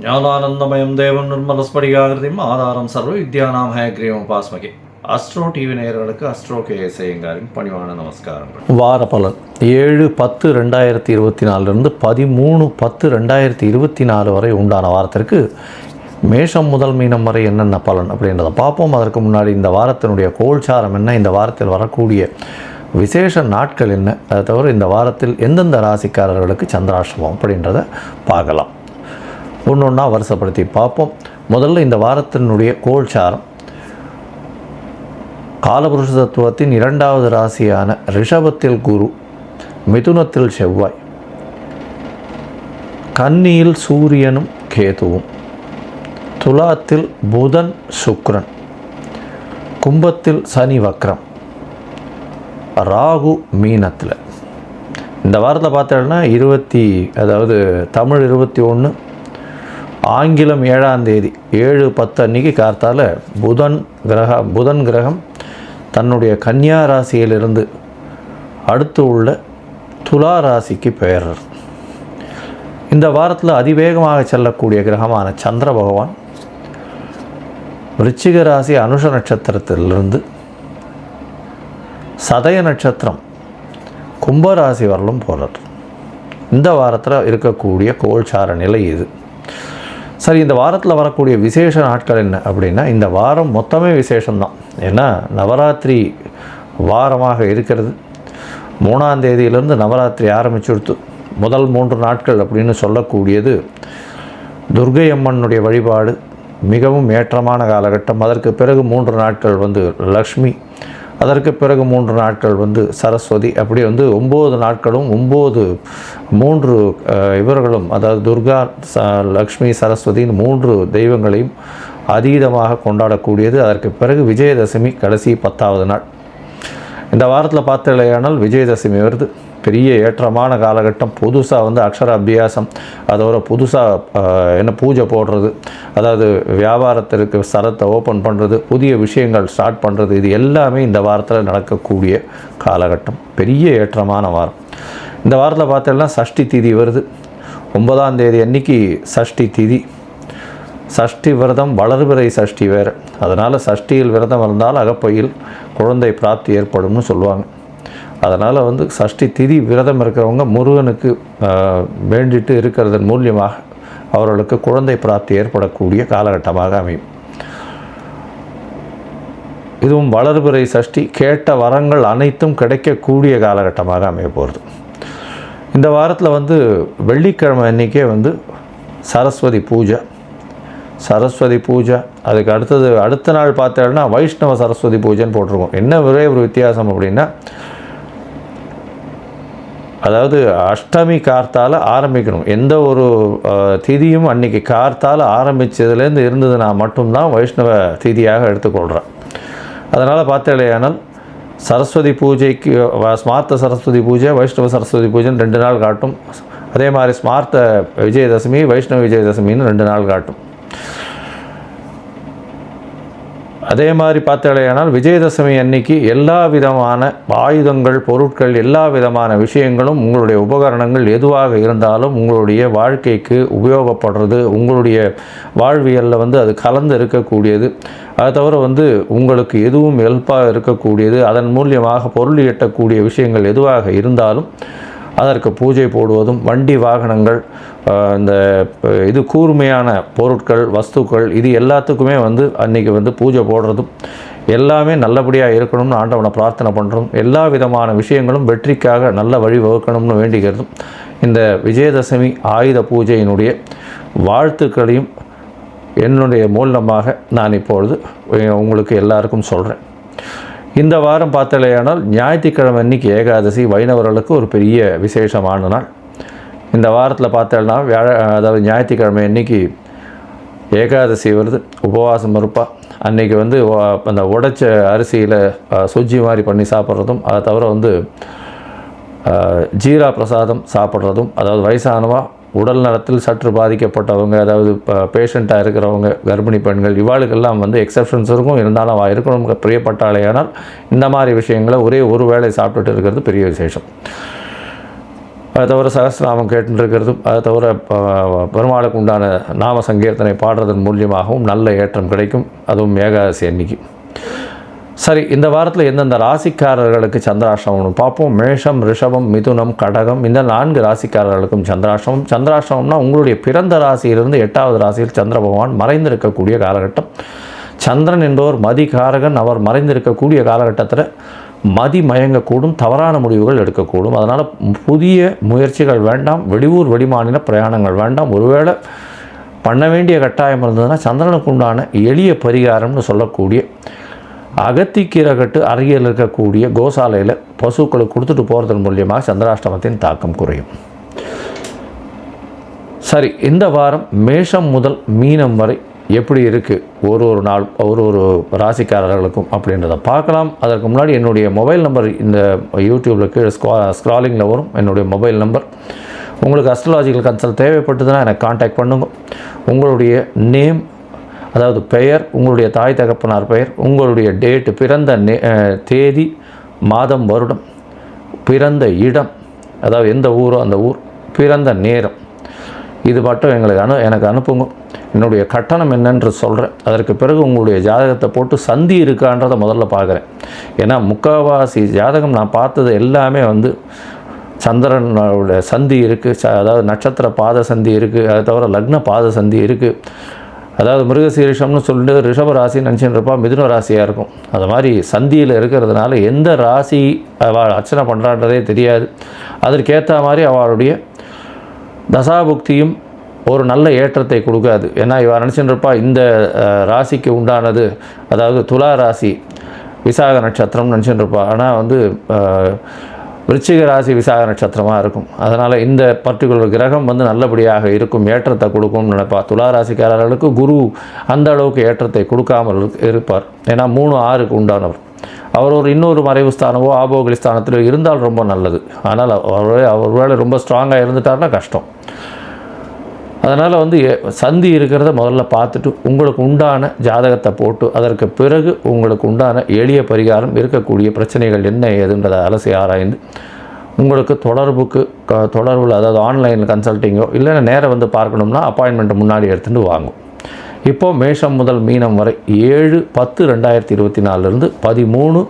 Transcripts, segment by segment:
ஞானானந்தமயம் தேவன் நிர்மலஸ்படிகாகிருதியும் ஆதாரம் சர்வ வித்யானாம் ஹயக்ரீவம் உபாஸ்மகே. அஸ்ட்ரோ டிவி நேயர்களுக்கு அஸ்ட்ரோ கேஎஸ் ஐயங்காரின் பணிவான நமஸ்காரங்கள். வார பலன் 7/10/2024 13/10/2024 வரை உண்டான வாரத்திற்கு மேஷம் முதல் மீனம் வரை என்னென்ன பலன் அப்படின்றத பார்ப்போம். அதற்கு முன்னாடி இந்த வாரத்தினுடைய கோல்சாரம் என்ன, இந்த வாரத்தில் வரக்கூடிய விசேஷ நாட்கள் என்ன, அதை தவிர இந்த வாரத்தில் எந்தெந்த ராசிக்காரர்களுக்கு சந்திராஷ்டமம் அப்படின்றத பார்க்கலாம். ஒன்று ஒன்றா வருஷப்படுத்தி பார்ப்போம். முதல்ல இந்த வாரத்தினுடைய கோல்சாரம் காலபுருஷ தத்துவத்தின் 2வது ராசியான ரிஷபத்தில் குரு, மிதுனத்தில் செவ்வாய், கன்னியில் சூரியனும் கேதுவும், துலாத்தில் புதன் சுக்கிரன், கும்பத்தில் சனி வக்ரம், ராகு மீனத்தில். இந்த வாரத்தில் பார்த்தோம்னா தமிழ் 21, ஆங்கிலம் 7ஆம் தேதி 7/10 அன்றைக்கி கார்த்தால புதன் கிரகம் தன்னுடைய கன்னியா ராசியிலிருந்து அடுத்து உள்ள துலா ராசிக்கு பெயர்றார். இந்த வாரத்தில் அதிவேகமாக செல்லக்கூடிய கிரகமான சந்திர பகவான் விருச்சிக ராசி அனுஷ நட்சத்திரத்திலிருந்து சதய நட்சத்திரம் கும்பராசி வரலும் போகிறார். இந்த வாரத்தில் இருக்கக்கூடிய கோல்சார நிலை இது. சரி, இந்த வாரத்தில் வரக்கூடிய விசேஷ நாட்கள் என்ன அப்படின்னா, இந்த வாரம் மொத்தமே விசேஷம்தான். ஏன்னா நவராத்திரி வாரமாக இருக்கிறது. 3ஆம் தேதியிலிருந்து நவராத்திரி ஆரம்பிச்சுடுத்து. முதல் 3 நாட்கள் அப்படின்னு சொல்லக்கூடியது துர்க்கை அம்மனுடைய வழிபாடு மிகவும் ஏற்றமான காலகட்டம். அதற்கு பிறகு 3 நாட்கள் லக்ஷ்மி, அதற்கு பிறகு 3 நாட்கள் சரஸ்வதி. அப்படி 9 நாட்களும் 3 இவர்களும், அதாவது துர்கா, லக்ஷ்மி, சரஸ்வதின்னு 3 தெய்வங்களையும் அதீதமாக கொண்டாடக்கூடியது. அதற்கு பிறகு விஜயதசமி கடைசி 10வது நாள். இந்த வாரத்தில் பார்த்தலையானால் விஜயதசமி வருது. பெரிய ஏற்றமான காலகட்டம். புதுசாக அக்ஷர அபியாசம், அதோட புதுசாக பூஜை போடுறது, அதாவது வியாபாரத்திற்கு ஸ்தலத்தை ஓப்பன் பண்ணுறது, புதிய விஷயங்கள் ஸ்டார்ட் பண்ணுறது, இது எல்லாமே இந்த வாரத்தில் நடக்கக்கூடிய காலகட்டம். பெரிய ஏற்றமான வாரம். இந்த வாரத்தில் பார்த்தோம்னா சஷ்டி திதி வருது. 9ஆம் தேதி அன்னைக்கு சஷ்டி திதி. சஷ்டி விரதம் வளர்பிறை சஷ்டி வேறு. அதனால் சஷ்டியில் விரதம் இருந்தால் அகப்பையில் குழந்தை பிராப்தி ஏற்படும்னு சொல்லுவாங்க. அதனால் சஷ்டி திதி விரதம் இருக்கிறவங்க முருகனுக்கு வேண்டிட்டு இருக்கிறதன் மூலியமாக அவர்களுக்கு குழந்தை பிராப்தி ஏற்படக்கூடிய காலகட்டமாக அமையும். இதுவும் வளர்பிறை சஷ்டி, கேட்ட வரங்கள் அனைத்தும் கிடைக்கக்கூடிய காலகட்டமாக அமைய போகிறது. இந்த வாரத்தில் வெள்ளிக்கிழமை அன்றைக்கே சரஸ்வதி பூஜை. அதுக்கு அடுத்த நாள் பார்த்தோம்னா வைஷ்ணவ சரஸ்வதி பூஜைன்னு போட்டிருக்கோம். என்ன ஒரே ஒரு வித்தியாசம் அப்படின்னா, அதாவது அஷ்டமி கார்த்தால் ஆரம்பிக்கணும். எந்த ஒரு திதியும் அன்றைக்கி கார்த்தால் ஆரம்பித்ததுலேருந்து இருந்ததுன்னா மட்டும்தான் வைஷ்ணவ திதியாக எடுத்துக்கொள்கிறேன். அதனால் பார்த்தேலையானால் சரஸ்வதி பூஜைக்கு ஸ்மார்த்த சரஸ்வதி பூஜை, வைஷ்ணவ சரஸ்வதி பூஜைன்னு 2 நாள் காட்டும். அதே மாதிரி ஸ்மார்த்த விஜயதசமி, வைஷ்ணவ விஜயதசமின்னு 2 நாள் காட்டும். அதே மாதிரி பார்த்தலையானால் விஜயதசமி அன்னைக்கு எல்லா விதமான ஆயுதங்கள், பொருட்கள், எல்லா விதமான விஷயங்களும், உங்களுடைய உபகரணங்கள் எதுவாக இருந்தாலும் உங்களுடைய வாழ்க்கைக்கு உபயோகப்படுறது, உங்களுடைய வாழ்வியலில் அது கலந்து இருக்கக்கூடியது. அதை தவிர உங்களுக்கு எதுவும் ஹெல்ப்பாக இருக்கக்கூடியது, அதன் மூலியமாக பொருள் ஈட்டக்கூடிய விஷயங்கள் எதுவாக இருந்தாலும் அதற்கு பூஜை போடுவதும், வண்டி வாகனங்கள், இந்த கூர்மையான பொருட்கள், வஸ்துக்கள், இது எல்லாத்துக்குமே அன்றைக்கி பூஜை போடுறதும் எல்லாமே நல்லபடியாக இருக்கணும்னு ஆண்டவனை பிரார்த்தனை பண்ணுறதும், எல்லா விதமான விஷயங்களும் வெற்றிக்காக நல்ல வழி வகுக்கணும்னு வேண்டிக்கிறதும், இந்த விஜயதசமி ஆயுத பூஜையினுடைய வாழ்த்துக்களையும் என்னுடைய மூலமாக நான் இப்பொழுது உங்களுக்கு எல்லாருக்கும் சொல்கிறேன். இந்த வாரம் பார்த்தலையானால் ஞாயிற்றுக்கிழமை அன்றைக்கி ஏகாதசி வைணவர்களுக்கு ஒரு பெரிய விசேஷமான நாள். இந்த வாரத்தில் பார்த்தோம்னா அதாவது ஞாயிற்றுக்கிழமை அன்றைக்கி ஏகாதசி வருது. உபவாசம் இருப்பா. அன்றைக்கி அந்த உடைச்ச அரிசியில் சுஜ்ஜி மாதிரி பண்ணி சாப்பிட்றதும், அதை தவிர ஜீரா பிரசாதம் சாப்பிட்றதும், அதாவது வயசானவா, உடல் நலத்தில் சற்று பாதிக்கப்பட்டவங்க, அதாவது பேஷண்ட்டாக இருக்கிறவங்க, கர்ப்பிணி பெண்கள், இவாளுக்கெல்லாம் எக்ஸப்ஷன்ஸ் இருக்கும். இருந்தாலும் இருக்கணும் பிரியப்பட்டாலேயானால் இந்த மாதிரி விஷயங்களை ஒரே ஒரு வேளை சாப்பிட்டுட்டு இருக்கிறது பெரிய விசேஷம். அதை தவிர சகஸ்ரநாமம் கேட்டுருக்கிறதும், அதை தவிர பெருமாளுக்கு உண்டான நாம சங்கீர்த்தனை பாடுறதன் மூலியமாகவும் நல்ல ஏற்றம் கிடைக்கும், அதுவும் ஏகாதசி அன்னைக்கு. சரி, இந்த வாரத்தில் எந்தெந்த ராசிக்காரர்களுக்கு சந்திராஷ்டமம்னு பார்ப்போம். மேஷம், ரிஷபம், மிதுனம், கடகம், இந்த 4 ராசிக்காரர்களுக்கும் சந்திராஷ்டமம். சந்திராஷ்டமம்னா உங்களுடைய பிறந்த ராசியிலிருந்து 8வது ராசியில் சந்திர பகவான் மறைந்திருக்கக்கூடிய காலகட்டம். சந்திரன் என்பவர் மதிகாரகன். அவர் மறைந்திருக்கக்கூடிய காலகட்டத்தில் மதி மயங்கக்கூடும், தவறான முடிவுகள் எடுக்கக்கூடும். அதனால் புதிய முயற்சிகள் வேண்டாம், வெளியூர் வெளிமாநில பிரயாணங்கள் வேண்டாம். ஒருவேளை பண்ண வேண்டிய கட்டாயம் இருந்ததுன்னா சந்திரனுக்கு உண்டான எளிய பரிகாரம்னு சொல்லக்கூடிய அகத்திக்கீரை கட்டு அருகில் இருக்கக்கூடிய கோசாலையில் பசுக்களுக்கு கொடுத்துட்டு போகிறதன் மூலியமாக சந்திராஷ்டமத்தின் தாக்கம் குறையும். சரி, இந்த வாரம் மேஷம் முதல் மீனம் வரை எப்படி இருக்குது, ஒரு நாள் ஒரு ராசிக்காரர்களுக்கும் அப்படின்றத பார்க்கலாம். அதற்கு முன்னாடி என்னுடைய மொபைல் நம்பர் இந்த யூடியூப்பில் கீழே ஸ்க்ராலிங்கில் வரும். என்னுடைய மொபைல் நம்பர். உங்களுக்கு அஸ்ட்ராலாஜிக்கல் கன்சல்ட் தேவைப்பட்டதுன்னா எனக்கு காண்டாக்ட் பண்ணுங்க. உங்களுடைய நேம், அதாவது பெயர், உங்களுடைய தாய் தகப்பனார் பெயர், உங்களுடைய டேட்டு, பிறந்த தேதி, மாதம், வருடம், பிறந்த இடம், அதாவது எந்த ஊரோ அந்த ஊர், பிறந்த நேரம், இது மட்டும் எனக்கு அனுப்புங்க. என்னுடைய கட்டணம் என்னென்று சொல்கிறேன். அதற்கு பிறகு உங்களுடைய ஜாதகத்தை போட்டு சந்தி இருக்கான்றதை முதல்ல பார்க்குறேன். ஏன்னா முக்கால்வாசி ஜாதகம் நான் பார்த்தது எல்லாமே சந்திரனோட சந்தி இருக்குது, அதாவது நட்சத்திர பாத சந்தி இருக்குது, அதை தவிர லக்ன பாத சந்தி இருக்குது. அதாவது மிருகசீரிஷம்னு சொல்லிட்டு ரிஷப ராசி நினச்சின்னு இருப்பா, மிதுன ராசியாக இருக்கும். அது மாதிரி சந்தியில் இருக்கிறதுனால எந்த ராசி அவள் அர்ச்சனை பண்ணுறான்றதே தெரியாது. அதற்கேற்ற மாதிரி அவளுடைய தசாபுக்தியும் ஒரு நல்ல ஏற்றத்தை கொடுக்காது. ஏன்னா இவள் நினச்சின்னு இருப்பா இந்த ராசிக்கு உண்டானது, அதாவது துலா ராசி விசாக நட்சத்திரம் நினச்சின்னு இருப்பா. ஆனால் விருச்சிக ராசி விசாக நட்சத்திரமாக இருக்கும். அதனால் இந்த பர்டிகுலர் கிரகம் நல்லபடியாக இருக்கும், ஏற்றத்தை கொடுக்கும்னு நினைப்பா. துலா ராசிக்காரர்களுக்கு குரு அந்த அளவுக்கு ஏற்றத்தை கொடுக்காமல் இருப்பார். ஏன்னா 3, 6க்கு உண்டானவர். அவர் இன்னொரு மறைவு ஸ்தானமோ ஆபோகலி ஸ்தானத்திலோ இருந்தால் ரொம்ப நல்லது. ஆனால் அவர் வேலை ரொம்ப ஸ்ட்ராங்காக இருந்துட்டார்னா கஷ்டம். அதனால் சந்தி இருக்கிறத முதல்ல பார்த்துட்டு உங்களுக்கு உண்டான ஜாதகத்தை போட்டு அதற்கு பிறகு உங்களுக்கு உண்டான எளிய பரிகாரம், இருக்கக்கூடிய பிரச்சனைகள் என்ன ஏதுன்றதை அலசி ஆராய்ந்து உங்களுக்கு தொடர்பில், அதாவது ஆன்லைனில் கன்சல்ட்டிங்கோ இல்லை நேராக பார்க்கணும்னா அப்பாயின்மெண்ட்டை முன்னாடி எடுத்துகிட்டு வாங்கும். இப்போது மேஷம் முதல் மீனம் வரை 7/10/2024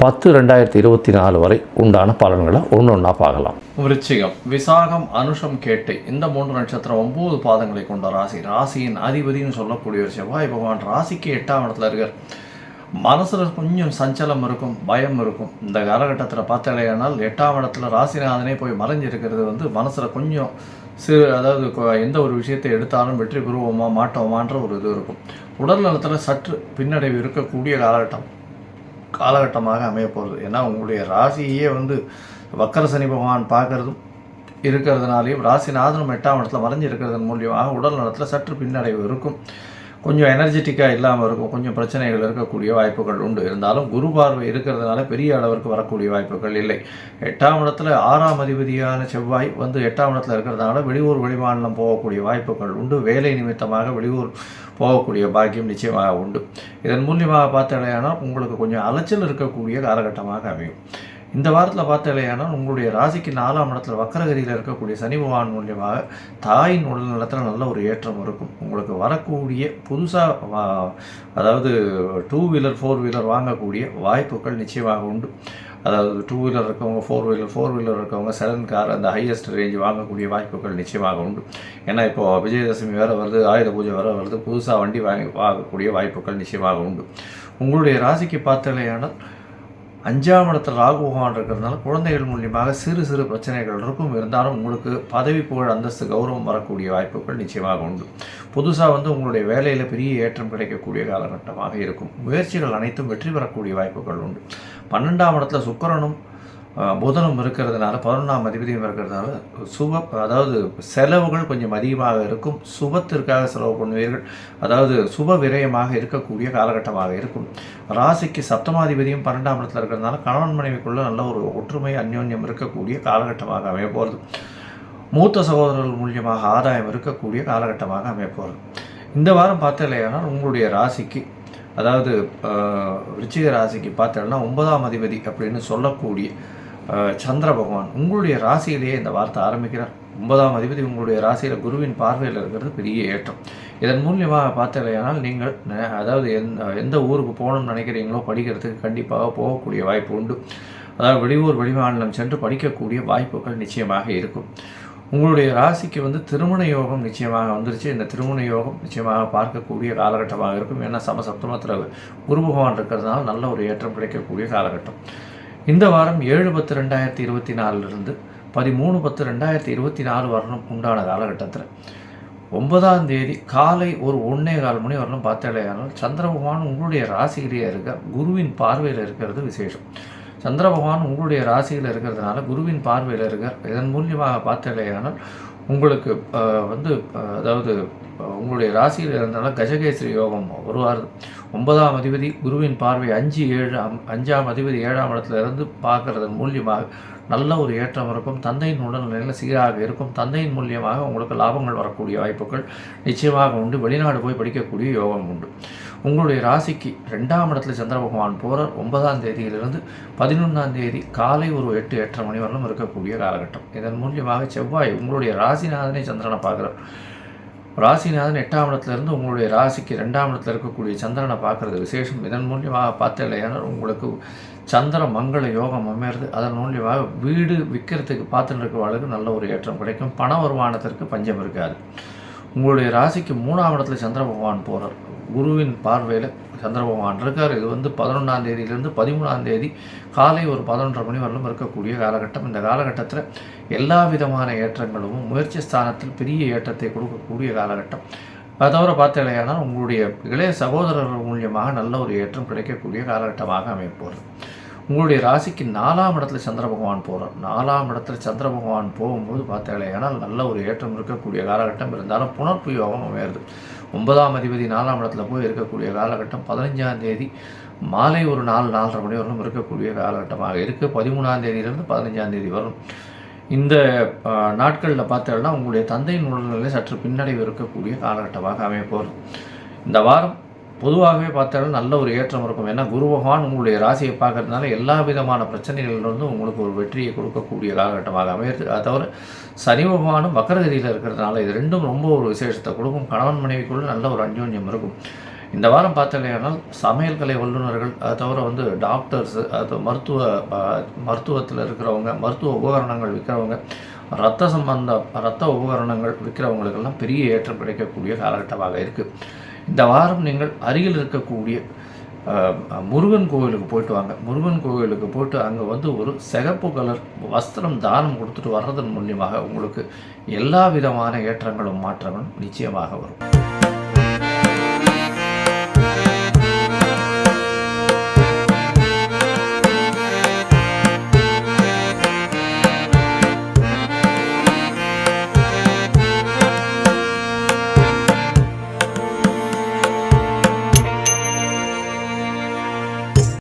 13/10/2024 வரை உண்டான பலன்களை ஒன்றா பார்க்கலாம். விருச்சிகம், விசாகம், அனுஷம், கேட்டை, இந்த 3 நட்சத்திரம் 9 பாதங்களை கொண்ட ராசி. ராசியின் அதிபதினு சொல்லக்கூடிய ஒரு செவ்வாய் பகவான் ராசிக்கு 8ஆம் இடத்துல இருக்கார். மனசில் கொஞ்சம் சஞ்சலம் இருக்கும், பயம் இருக்கும். இந்த காலகட்டத்தில் பார்த்தாலேயானால் 8ஆம் இடத்துல ராசிநாதனே போய் மறைஞ்சிருக்கிறது மனசில் கொஞ்சம் அதாவது எந்த ஒரு விஷயத்தை எடுத்தாலும் வெற்றி பெறுவோமா மாட்டோமான்ற ஒரு இது இருக்கும். உடல் நலத்தில் சற்று பின்னடைவு இருக்கக்கூடிய காலகட்டமாக அமைய போகிறது. ஏன்னா உங்களுடைய ராசியே வக்கர சனி பகவான் பார்க்கறதும் இருக்கிறதுனாலையும் ராசிநாதனும் 8ஆம் இடத்துல மறைஞ்சு இருக்கிறதன் மூலியமாக உடல் நலத்தில் சற்று பின்னடைவு இருக்கும். கொஞ்சம் எனர்ஜெட்டிக்காக இல்லாமல் இருக்கும், கொஞ்சம் பிரச்சனைகள் இருக்கக்கூடிய வாய்ப்புகள் உண்டு. இருந்தாலும் குரு பார்வை இருக்கிறதுனால பெரிய அளவிற்கு வரக்கூடிய வாய்ப்புகள் இல்லை. 8ஆம் இடத்துல 6ஆம் அதிபதியான செவ்வாய் 8ஆம் இடத்துல இருக்கிறதுனால வெளியூர் வெளிமாநிலம் போகக்கூடிய வாய்ப்புகள் உண்டு. வேலை நிமித்தமாக வெளியூர் போகக்கூடிய பாக்கியம் நிச்சயமாக உண்டு. இதன் மூலியமாக பார்த்தாலேயானால் உங்களுக்கு கொஞ்சம் அலைச்சல் இருக்கக்கூடிய காலகட்டமாக அமையும். இந்த வாரத்தில் பார்த்தாலேயானால் உங்களுடைய ராசிக்கு 4ஆம் இடத்துல வக்கரகதியில் இருக்கக்கூடிய சனி பகவான் மூலியமாக தாயின் உடல் நலத்தில் நல்ல ஒரு ஏற்றம் இருக்கும். உங்களுக்கு வரக்கூடிய புதுசாக அதாவது 2 வீலர் 4 வீலர் வாங்கக்கூடிய வாய்ப்புகள் நிச்சயமாக உண்டு. அதாவது 2 வீலர் இருக்கவங்க 4 வீலர் இருக்கவங்க 7 கார் அந்த ஹையஸ்ட் ரேஞ்ச் வாங்கக்கூடிய வாய்ப்புகள் நிச்சயமாக உண்டு. ஏன்னா இப்போது விஜயதசமி வேறு வருது, ஆயுத பூஜை வேறு வருது, புதுசாக வண்டி வாங்கக்கூடிய வாய்ப்புகள் நிச்சயமாக உண்டு. உங்களுடைய ராசிக்கு பார்த்தாலேயானால் 5ஆம் இடத்துல ராகு பகவான் இருக்கிறதுனால குழந்தைகள் மூலியமாக சிறு சிறு பிரச்சனைகள் இருக்கும். இருந்தாலும் உங்களுக்கு பதவி புகழ் அந்தஸ்து கௌரவம் வரக்கூடிய வாய்ப்புகள் நிச்சயமாக உண்டு. புதுசாக உங்களுடைய வேலையில் பெரிய ஏற்றம் கிடைக்கக்கூடிய காலகட்டமாக இருக்கும். முயற்சிகள் அனைத்தும் வெற்றி பெறக்கூடிய வாய்ப்புகள் உண்டு. 12ஆம் இடத்துல சுக்கிரனும் புதனும் இருக்கிறதுனால 11ஆம் அதிபதியும் இருக்கிறதுனால அதாவது செலவுகள் கொஞ்சம் அதிகமாக இருக்கும். சுபத்திற்காக செலவு பண்ணுவீர்கள், அதாவது சுப விரயமாக இருக்கக்கூடிய காலகட்டமாக இருக்கும். ராசிக்கு 7ஆம் 12ஆம் இடத்துல இருக்கிறதுனால கணவன் மனைவிக்குள்ள நல்ல ஒரு ஒற்றுமை அந்யோன்யம் இருக்கக்கூடிய காலகட்டமாக அமைய போகிறது. மூத்த சகோதரர்கள் மூலியமாக ஆதாயம் இருக்கக்கூடிய காலகட்டமாக அமைய போகிறது. இந்த வாரம் பார்த்தாலேயானால் உங்களுடைய ராசிக்கு, அதாவது விருச்சிக ராசிக்கு பார்த்தோம்னா 9ஆம் அதிபதி அப்படின்னு சொல்லக்கூடிய சந்திர பகவான் உங்களுடைய ராசியிலேயே இந்த வார்த்தை ஆரம்பிக்கிறார். 9ஆம் அதிபதி உங்களுடைய ராசியில் குருவின் பார்வையில் இருக்கிறது பெரிய ஏற்றம். இதன் மூலியமாக பார்த்தலையானால் நீங்கள் அதாவது எந்த ஊருக்கு போகணும்னு நினைக்கிறீங்களோ படிக்கிறதுக்கு கண்டிப்பாக போகக்கூடிய வாய்ப்பு உண்டு. அதாவது வெளியூர் வெளிமாநிலம் சென்று படிக்கக்கூடிய வாய்ப்புகள் நிச்சயமாக இருக்கும். உங்களுடைய ராசிக்கு திருமண யோகம் நிச்சயமாக வந்துருச்சு. இந்த திருமண யோகம் நிச்சயமாக பார்க்கக்கூடிய காலகட்டமாக இருக்கும். ஏன்னா சப்தமத்தில் குரு பகவான் இருக்கிறதுனால நல்ல ஒரு ஏற்றம் கிடைக்கக்கூடிய காலகட்டம். இந்த வாரம் 7/10/2024 13/10/2024 வரணும் உண்டான காலகட்டத்தில் 9ஆம் தேதி காலை ஒரு 1:15 மணி வரணும் பார்த்தேலையானால் சந்திர பகவான் உங்களுடைய ராசியிலேயே இருக்க குருவின் பார்வையில் இருக்கிறது விசேஷம். சந்திர பகவான் உங்களுடைய ராசியில் இருக்கிறதுனால குருவின் பார்வையில் இருக்கார். இதன் மூலியமாக பார்த்தேலையானால் உங்களுக்கு அதாவது உங்களுடைய ராசியில் இருந்தனால கஜகேசரி யோகம் வருவார். 9ஆம் அதிபதி குருவின் பார்வை 5/7 அதிபதி 7ஆம் இடத்துல இருந்து பார்க்கறதன் மூலியமாக நல்ல ஒரு ஏற்றம் இருக்கும். தந்தையின் உடல்நிலையில் சீராக இருக்கும். தந்தையின் மூலியமாக உங்களுக்கு லாபங்கள் வரக்கூடிய வாய்ப்புகள் நிச்சயமாக உண்டு. வெளிநாடு போய் படிக்கக்கூடிய யோகம் உண்டு. உங்களுடைய ராசிக்கு 2ஆம் இடத்துல சந்திர பகவான் போகிறார். 9ஆம் தேதியிலிருந்து 11ஆம் தேதி காலை ஒரு 8-8:30 மணி வரலும் இருக்கக்கூடிய காலகட்டம். இதன் மூலியமாக செவ்வாய் உங்களுடைய ராசிநாதனை சந்திரனை பார்க்குறார். ராசிநாதன் 8ஆம் இடத்துலேருந்து உங்களுடைய ராசிக்கு 2ஆம் இடத்துல இருக்கக்கூடிய சந்திரனை பார்க்குறது விசேஷம். இதன் மூலியமாக பார்த்தலையானால் உங்களுக்கு சந்திர மங்கள யோகம் அமையிறது. அதன் மூலியமாக வீடு விற்கிறதுக்கு பார்த்துட்டு இருக்கிறவர்களுக்கு நல்ல ஒரு ஏற்றம் கிடைக்கும். பண வருமானத்திற்கு பஞ்சம் இருக்காது. உங்களுடைய ராசிக்கு 3ஆம் இடத்துல சந்திர பகவான் போகிறார். குருவின் பார்வையில் சந்திர பகவான் இருக்கார். இது 11ஆம் தேதியிலிருந்து 13ஆம் தேதி காலை ஒரு 11:30 மணி வரலும் இருக்கக்கூடிய காலகட்டம். இந்த காலகட்டத்தில் எல்லா விதமான ஏற்றங்களும் முயற்சி ஸ்தானத்தில் பெரிய ஏற்றத்தை கொடுக்கக்கூடிய காலகட்டம். அதை தவிர பார்த்தலையானால் உங்களுடைய இளைய சகோதரர்கள் மூலியமாக நல்ல ஒரு ஏற்றம் கிடைக்கக்கூடிய காலகட்டமாக அமைப்போகிறது. உங்களுடைய ராசிக்கு 4ஆம் இடத்துல சந்திர பகவான் போகிறார். 4ஆம் இடத்துல சந்திர பகவான் போகும்போது பார்த்தலையானால் நல்ல ஒரு ஏற்றம் இருக்கக்கூடிய காலகட்டம். இருந்தாலும் புனர்ப்பு யோகம் அமையிறது. 9ஆம் அதிபதி 4ஆம் இடத்துல போய் இருக்கக்கூடிய காலகட்டம் 15ஆம் தேதி மாலை ஒரு 4-4:30 மணி வரலும் இருக்கக்கூடிய காலகட்டமாக இருக்குது. 13ஆம் தேதியிலிருந்து 15ஆம் தேதி வரும். இந்த நாட்களில் பார்த்தோம்னா உங்களுடைய தந்தையின் உடல்நிலை சற்று பின்னடைவு இருக்கக்கூடிய காலகட்டமாக அமைப்போகிறது. இந்த வாரம் பொதுவாகவே பார்த்தாலும் நல்ல ஒரு ஏற்றம் இருக்கும். ஏன்னா குரு பகவான் உங்களுடைய ராசியை பார்க்கறதுனால எல்லா விதமான பிரச்சனைகளிலிருந்து உங்களுக்கு ஒரு வெற்றியை கொடுக்கக்கூடிய காலகட்டமாக அமையிறது. அதை தவிர சனி பகவானும் வக்கரகதியில் இருக்கிறதுனால இது ரெண்டும் ரொம்ப ஒரு விசேஷத்தை கொடுக்கும். கணவன் மனைவிக்குள்ள நல்ல ஒரு அந்யோன்யம் இருக்கும். இந்த வாரம் பார்த்தலையானால் சமையல் கலை வல்லுநர்கள், அதை தவிர டாக்டர்ஸு, அது மருத்துவத்தில் இருக்கிறவங்க, மருத்துவ உபகரணங்கள் விற்கிறவங்க, இரத்த உபகரணங்கள் விற்கிறவங்களுக்கெல்லாம் பெரிய ஏற்றம் கிடைக்கக்கூடிய காலகட்டமாக இருக்குது. இந்த வாரம் நீங்கள் அருகில் இருக்கக்கூடிய முருகன் கோவிலுக்கு போயிட்டு வாங்க. முருகன் கோவிலுக்கு போயிட்டு அங்கே ஒரு சிகப்பு கலர் வஸ்திரம் தானம் கொடுத்துட்டு வர்றதன் மூலியமாக உங்களுக்கு எல்லா விதமான ஏற்றங்களும் மாற்றங்களும் நிச்சயமாக வரும்.